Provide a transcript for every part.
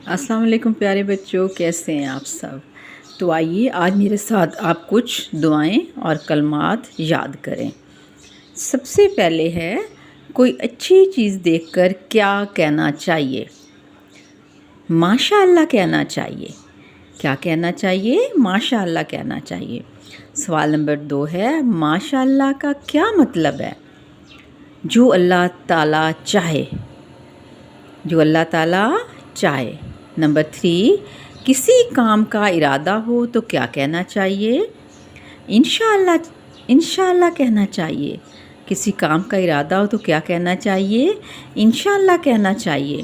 السلام علیکم پیارے بچوں، کیسے ہیں آپ سب؟ تو آئیے آج میرے ساتھ آپ کچھ دعائیں اور کلمات یاد کریں۔ سب سے پہلے ہے کوئی اچھی چیز دیکھ کر کیا کہنا چاہیے؟ ماشاء اللہ کہنا چاہیے۔ کیا کہنا چاہیے؟ ماشاء اللہ کہنا چاہیے۔ سوال نمبر 2 ہے ماشاء اللہ کا کیا مطلب ہے؟ جو اللہ تعالیٰ چاہے، جو اللہ تعالیٰ چاہے۔ نمبر 3 کسی کام کا ارادہ ہو تو کیا کہنا چاہیے؟ انشاءاللہ کہنا چاہیے۔ کسی کام کا ارادہ ہو تو کیا کہنا چاہیے؟ انشاءاللہ کہنا چاہیے۔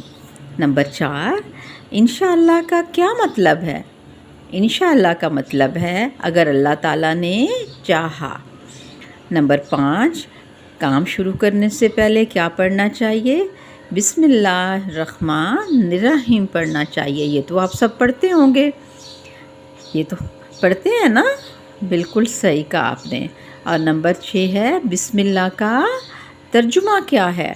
نمبر 4 انشاءاللہ کا کیا مطلب ہے؟ انشاءاللہ کا مطلب ہے اگر اللہ تعالیٰ نے چاہا۔ نمبر 5 کام شروع کرنے سے پہلے کیا پڑھنا چاہیے؟ بسم اللہ الرحمن الرحیم پڑھنا چاہیے۔ یہ تو آپ سب پڑھتے ہوں گے، یہ تو پڑھتے ہیں نا؟ بالکل صحیح کہا آپ نے۔ اور نمبر 6 ہے بسم اللہ کا ترجمہ کیا ہے؟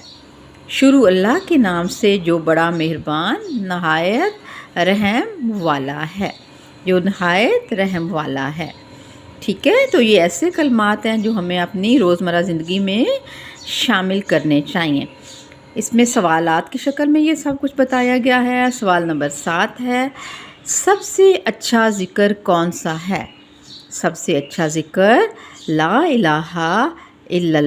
شروع اللہ کے نام سے جو بڑا مہربان نہایت رحم والا ہے، جو نہایت رحم والا ہے۔ ٹھیک ہے، تو یہ ایسے کلمات ہیں جو ہمیں اپنی روزمرہ زندگی میں شامل کرنے چاہیے۔ اس میں سوالات کی شکل میں یہ سب کچھ بتایا گیا ہے۔ سوال نمبر 7 ہے سب سے اچھا ذکر کون سا ہے؟ سب سے اچھا ذکر لا الہ الا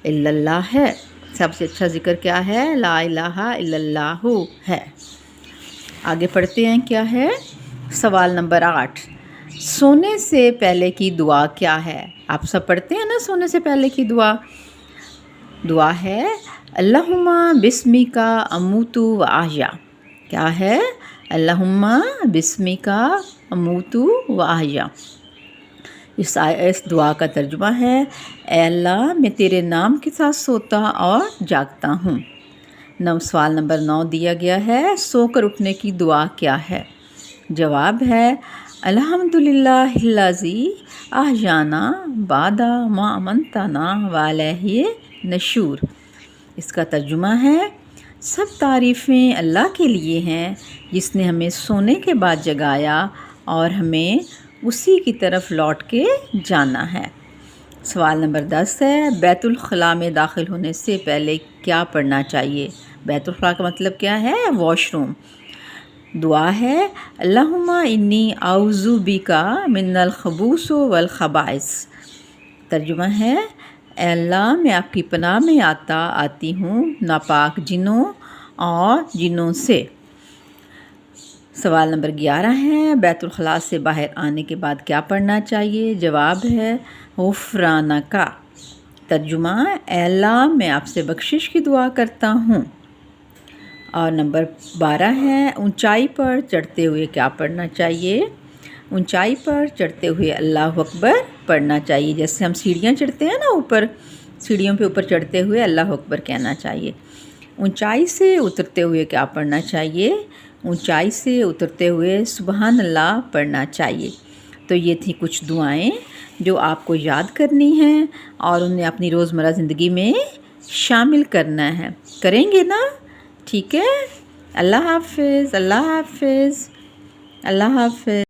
اللہ ہے۔ سب سے اچھا ذکر کیا ہے؟ لا الہ الا اللہ ہے۔ آگے پڑھتے ہیں کیا ہے؟ سوال نمبر 8 سونے سے پہلے کی دعا کیا ہے؟ آپ سب پڑھتے ہیں نا سونے سے پہلے کی دعا؟ دعا ہے اللہم بسمک اموت و احیا۔ کیا ہے؟ اللہم بسمک اموت و احیا۔ اس دعا کا ترجمہ ہے اے اللہ میں تیرے نام کے ساتھ سوتا اور جاگتا ہوں۔ سوال نمبر 9 دیا گیا ہے سو کر اٹھنے کی دعا کیا ہے؟ جواب ہے الحمدللہ الذی احیانا بعد ما اماتنا والیہ النشور۔ اس کا ترجمہ ہے سب تعریفیں اللہ کے لیے ہیں جس نے ہمیں سونے کے بعد جگایا اور ہمیں اسی کی طرف لوٹ کے جانا ہے۔ سوال نمبر 10 ہے بیت الخلاء میں داخل ہونے سے پہلے کیا پڑھنا چاہیے؟ بیت الخلاء کا مطلب کیا ہے؟ Wash room. دعا ہے اللہم انی اعوذ بک من الخبث والخبائث۔ ترجمہ ہے اے اللہ میں آپ کی پناہ میں آتی ہوں ناپاک جنوں اور جنوں سے۔ سوال نمبر 11 ہے بیت الخلاء سے باہر آنے کے بعد کیا پڑھنا چاہیے؟ جواب ہے غفرانک۔ ترجمہ اے اللہ میں آپ سے بخشش کی دعا کرتا ہوں۔ اور نمبر 12 ہے اونچائی پر چڑھتے ہوئے کیا پڑھنا چاہیے؟ اونچائی پر چڑھتے ہوئے اللہ اکبر پڑھنا چاہیے۔ جیسے ہم سیڑھیاں چڑھتے ہیں نا اوپر، سیڑھیوں پہ اوپر چڑھتے ہوئے اللہ اکبر کہنا چاہیے۔ اونچائی سے اترتے ہوئے کیا پڑھنا چاہیے؟ اونچائی سے اترتے ہوئے سبحان اللہ پڑھنا چاہیے۔ تو یہ تھی کچھ دعائیں جو آپ کو یاد کرنی ہیں اور انہیں اپنی روزمرہ زندگی میں شامل کرنا ہے۔ کریں گے نا؟ ٹھیک ہے، اللہ حافظ، اللہ حافظ، اللہ حافظ۔